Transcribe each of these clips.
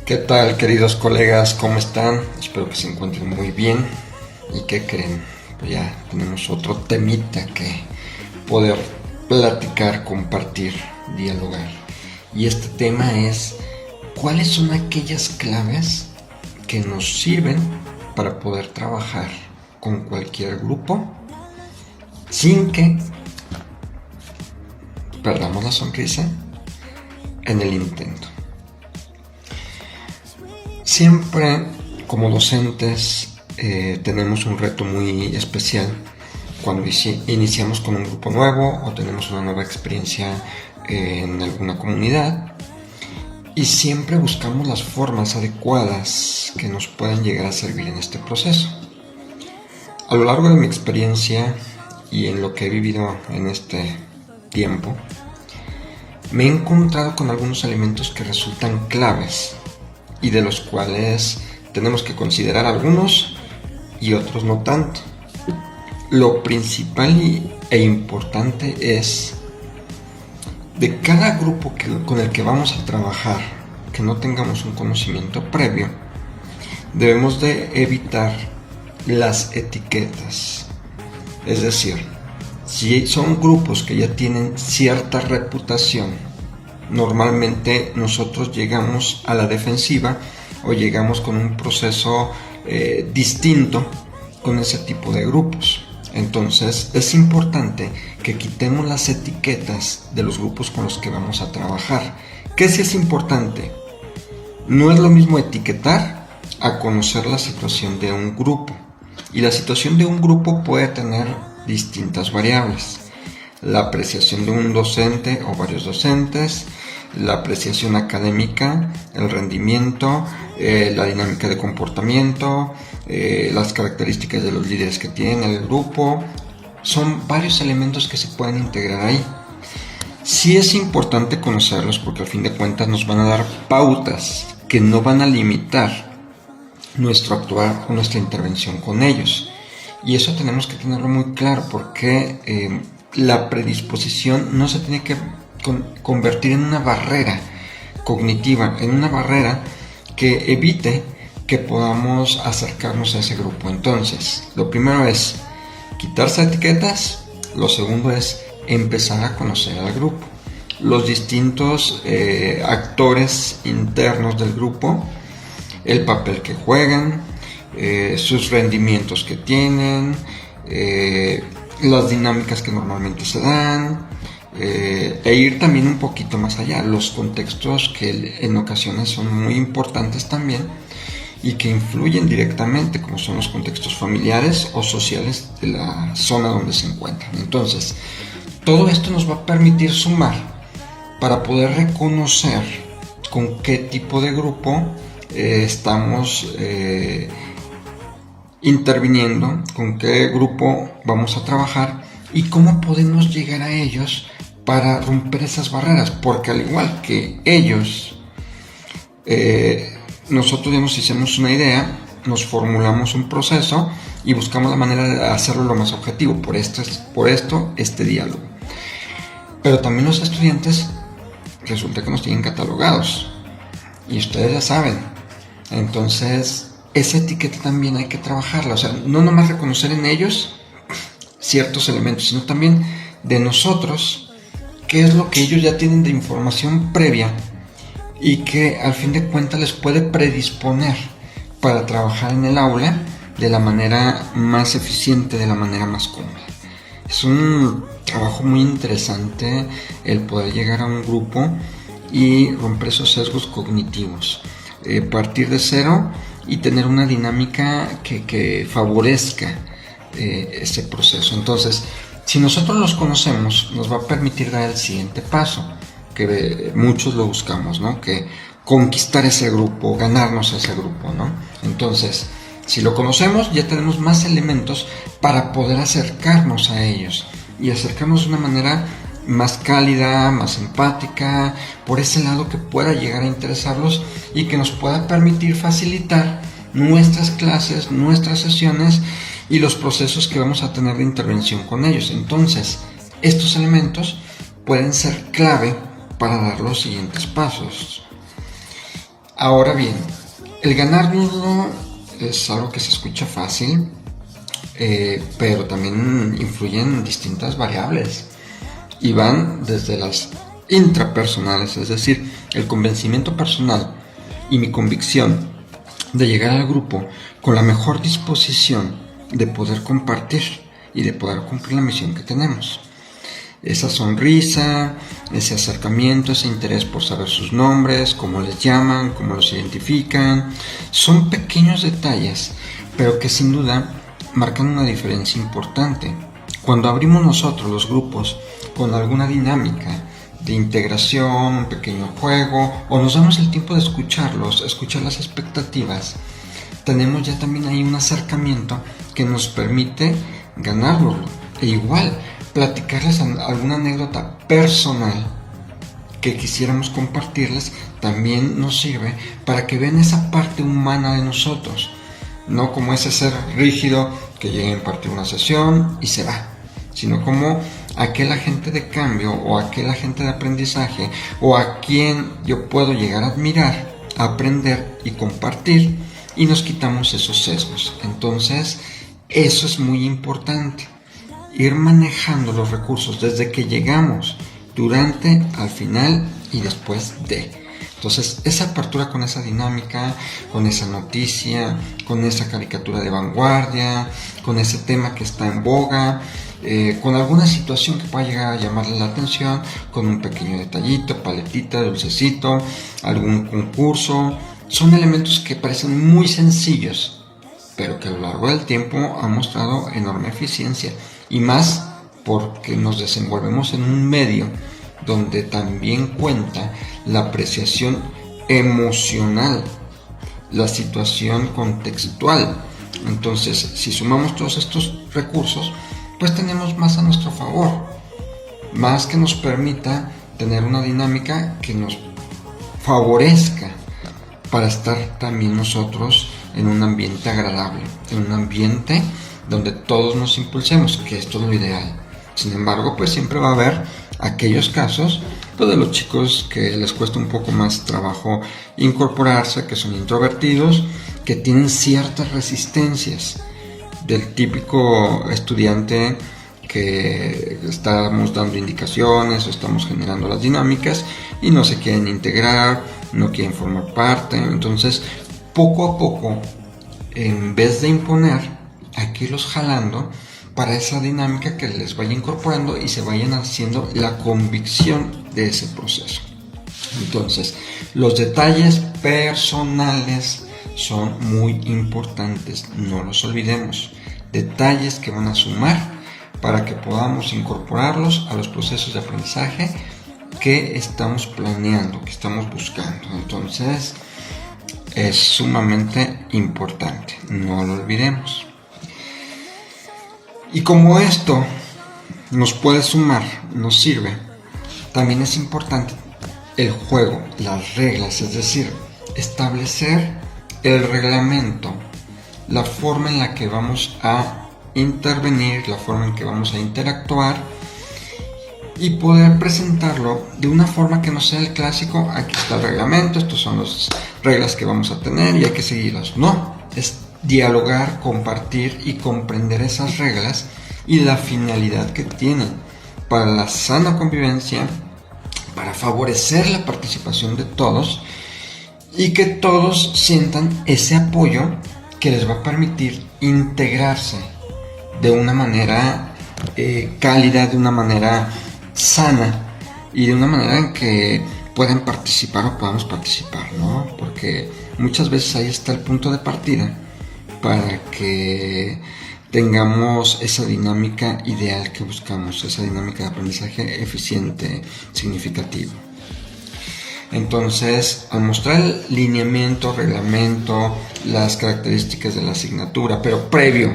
¿Qué tal, queridos colegas? ¿Cómo están? Espero que se encuentren muy bien. ¿Y qué creen? Pues ya tenemos otro temita que poder platicar, compartir, dialogar. Y este tema es: ¿cuáles son aquellas claves que nos sirven para poder trabajar con cualquier grupo sin que perdamos la sonrisa en el intento? Siempre como docentes tenemos un reto muy especial cuando iniciamos con un grupo nuevo o tenemos una nueva experiencia en alguna comunidad, y siempre buscamos las formas adecuadas que nos puedan llegar a servir en este proceso. A lo largo de mi experiencia y en lo que he vivido en este tiempo, me he encontrado con algunos elementos que resultan claves y de los cuales tenemos que considerar algunos y otros no tanto. Lo principal e importante es: de cada grupo con el que vamos a trabajar, que no tengamos un conocimiento previo, debemos de evitar las etiquetas. Es decir, si son grupos que ya tienen cierta reputación, normalmente nosotros llegamos a la defensiva o llegamos con un proceso distinto con ese tipo de grupos. Entonces es importante que quitemos las etiquetas de los grupos con los que vamos a trabajar. ¿Qué sí es importante? No es lo mismo etiquetar a conocer la situación de un grupo. Y la situación de un grupo puede tener distintas variables: la apreciación de un docente o varios docentes, la apreciación académica, el rendimiento, la dinámica de comportamiento, las características de los líderes que tiene el grupo. Son varios elementos que se pueden integrar ahí. Sí es importante conocerlos, porque al fin de cuentas nos van a dar pautas que no van a limitar nuestro actuar o nuestra intervención con ellos. Y eso tenemos que tenerlo muy claro, porque la predisposición no se tiene que convertir en una barrera cognitiva, en una barrera que evite que podamos acercarnos a ese grupo. Entonces, lo primero es quitarse etiquetas. Lo segundo es empezar a conocer al grupo, los distintos actores internos del grupo, el papel que juegan, sus rendimientos que tienen, las dinámicas que normalmente se dan, e ir también un poquito más allá, los contextos que en ocasiones son muy importantes también y que influyen directamente, como son los contextos familiares o sociales de la zona donde se encuentran. Entonces, todo esto nos va a permitir sumar para poder reconocer con qué tipo de grupo estamos interviniendo, con qué grupo vamos a trabajar y cómo podemos llegar a ellos para romper esas barreras, porque al igual que ellos, nosotros ya nos hicimos una idea, nos formulamos un proceso y buscamos la manera de hacerlo lo más objetivo. Por esto este diálogo. Pero también los estudiantes resulta que nos tienen catalogados, y ustedes ya saben. Entonces esa etiqueta también hay que trabajarla. O sea, no nomás reconocer en ellos ciertos elementos, sino también de nosotros qué es lo que ellos ya tienen de información previa y que al fin de cuentas les puede predisponer para trabajar en el aula de la manera más eficiente, de la manera más cómoda. Es un trabajo muy interesante el poder llegar a un grupo y romper esos sesgos cognitivos, partir de cero y tener una dinámica que favorezca ese proceso. Entonces, si nosotros los conocemos, nos va a permitir dar el siguiente paso, que muchos lo buscamos, ¿no? Que conquistar ese grupo, ganarnos ese grupo, ¿no? Entonces, si lo conocemos, ya tenemos más elementos para poder acercarnos a ellos y acercarnos de una manera más cálida, más empática, por ese lado que pueda llegar a interesarlos y que nos pueda permitir facilitar nuestras clases, nuestras sesiones y los procesos que vamos a tener de intervención con ellos. Entonces, estos elementos pueden ser clave para dar los siguientes pasos. Ahora bien, el ganárnoslo es algo que se escucha fácil, pero también influyen distintas variables y van desde las intrapersonales, es decir, el convencimiento personal y mi convicción de llegar al grupo con la mejor disposición de poder compartir y de poder cumplir la misión que tenemos. Esa sonrisa, ese acercamiento, ese interés por saber sus nombres, cómo les llaman, cómo los identifican, son pequeños detalles, pero que sin duda marcan una diferencia importante. Cuando abrimos nosotros los grupos con alguna dinámica de integración, un pequeño juego, o nos damos el tiempo de escucharlos, escuchar las expectativas, tenemos ya también ahí un acercamiento que nos permite ganarlo. E igual, platicarles alguna anécdota personal que quisiéramos compartirles también nos sirve para que vean esa parte humana de nosotros, no como ese ser rígido que llega a impartir una sesión y se va, sino como aquel agente de cambio o aquel agente de aprendizaje o a quien yo puedo llegar a admirar, a aprender y compartir, y nos quitamos esos sesgos. Entonces, eso es muy importante, ir manejando los recursos desde que llegamos, durante, al final y después de. Entonces, esa apertura con esa dinámica, con esa noticia, con esa caricatura de vanguardia, con ese tema que está en boga, con alguna situación que pueda llegar a llamarle la atención, con un pequeño detallito, paletita, dulcecito, algún concurso, son elementos que parecen muy sencillos, pero que a lo largo del tiempo han mostrado enorme eficiencia, y más porque nos desenvolvemos en un medio donde también cuenta la apreciación emocional, la situación contextual. Entonces, si sumamos todos estos recursos, pues tenemos más a nuestro favor, más que nos permita tener una dinámica que nos favorezca para estar también nosotros en un ambiente agradable, en un ambiente donde todos nos impulsemos, que esto es lo ideal. Sin embargo, pues siempre va a haber aquellos casos de los chicos que les cuesta un poco más trabajo incorporarse, que son introvertidos, que tienen ciertas resistencias, del típico estudiante que estamos dando indicaciones o estamos generando las dinámicas y no se quieren integrar, no quieren formar parte. Entonces, poco a poco, en vez de imponer, aquí los jalando para esa dinámica que les vaya incorporando y se vayan haciendo la convicción de ese proceso. Entonces, los detalles personales son muy importantes, no los olvidemos. Detalles que van a sumar para que podamos incorporarlos a los procesos de aprendizaje que estamos planeando, que estamos buscando. Entonces, es sumamente importante, no lo olvidemos. Y como esto nos puede sumar, nos sirve, también es importante el juego, las reglas, es decir, establecer el reglamento, la forma en la que vamos a intervenir, la forma en que vamos a interactuar y poder presentarlo de una forma que no sea el clásico, aquí está el reglamento, estas son las reglas que vamos a tener y hay que seguirlas. No, es dialogar, compartir y comprender esas reglas y la finalidad que tienen para la sana convivencia, para favorecer la participación de todos y que todos sientan ese apoyo que les va a permitir integrarse de una manera cálida, de una manera sana y de una manera en que puedan participar o podamos participar, ¿no? Porque muchas veces ahí está el punto de partida para que tengamos esa dinámica ideal que buscamos, esa dinámica de aprendizaje eficiente, significativa. Entonces, al mostrar el lineamiento, reglamento, las características de la asignatura, pero previo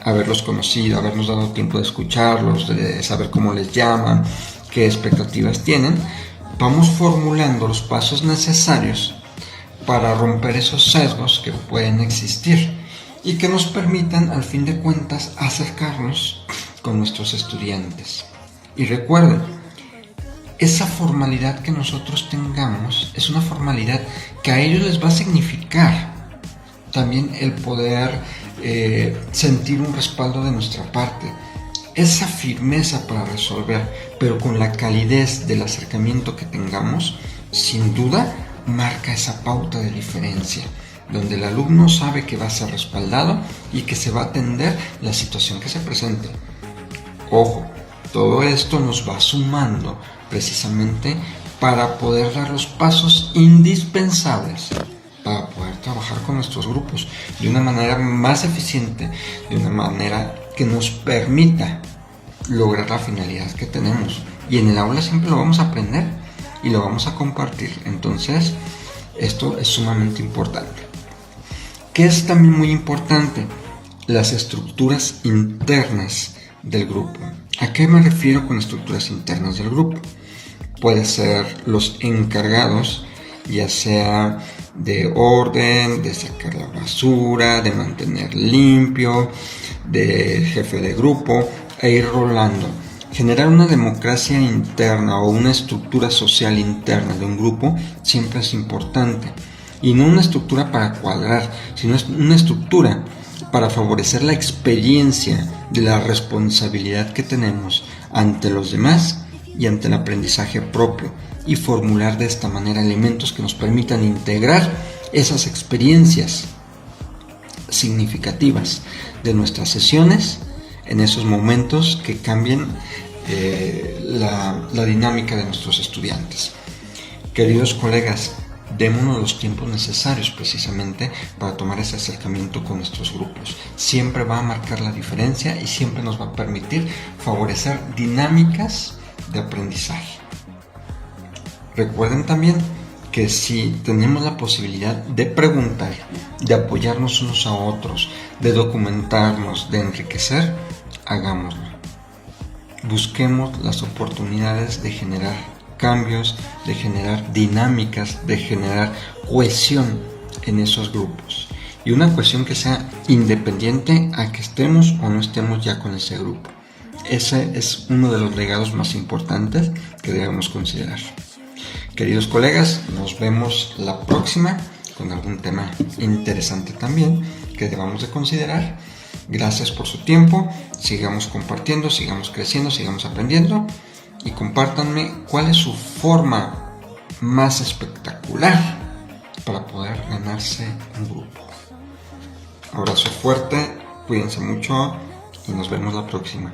a haberlos conocido, habernos dado tiempo de escucharlos, de saber cómo les llaman, qué expectativas tienen, vamos formulando los pasos necesarios para romper esos sesgos que pueden existir y que nos permitan, al fin de cuentas, acercarnos con nuestros estudiantes. Y recuerden, esa formalidad que nosotros tengamos es una formalidad que a ellos les va a significar también el poder sentir un respaldo de nuestra parte, esa firmeza para resolver, pero con la calidez del acercamiento que tengamos, sin duda marca esa pauta de diferencia, donde el alumno sabe que va a ser respaldado y que se va a atender la situación que se presente. Ojo, todo esto nos va sumando precisamente para poder dar los pasos indispensables para poder trabajar con nuestros grupos de una manera más eficiente, de una manera que nos permita lograr la finalidad que tenemos. Y en el aula siempre lo vamos a aprender y lo vamos a compartir. Entonces, esto es sumamente importante. ¿Qué es también muy importante? Las estructuras internas del grupo. ¿A qué me refiero con estructuras internas del grupo? Puede ser los encargados, ya sea de orden, de sacar la basura, de mantener limpio, de jefe de grupo, e ir rolando. Generar una democracia interna o una estructura social interna de un grupo siempre es importante. Y no una estructura para cuadrar, sino una estructura para favorecer la experiencia de la responsabilidad que tenemos ante los demás y ante el aprendizaje propio, y formular de esta manera elementos que nos permitan integrar esas experiencias significativas de nuestras sesiones en esos momentos que cambien la dinámica de nuestros estudiantes. Queridos colegas, démonos los tiempos necesarios precisamente para tomar ese acercamiento con nuestros grupos. Siempre va a marcar la diferencia y siempre nos va a permitir favorecer dinámicas de aprendizaje. Recuerden también que si tenemos la posibilidad de preguntar, de apoyarnos unos a otros, de documentarnos, de enriquecer, hagámoslo. Busquemos las oportunidades de generar cambios, de generar dinámicas, de generar cohesión en esos grupos. Y una cohesión que sea independiente a que estemos o no estemos ya con ese grupo. Ese es uno de los legados más importantes que debemos considerar. Queridos colegas, nos vemos la próxima con algún tema interesante también que debamos de considerar. Gracias por su tiempo, sigamos compartiendo, sigamos creciendo, sigamos aprendiendo y compártanme cuál es su forma más espectacular para poder ganarse un grupo. Abrazo fuerte, cuídense mucho y nos vemos la próxima.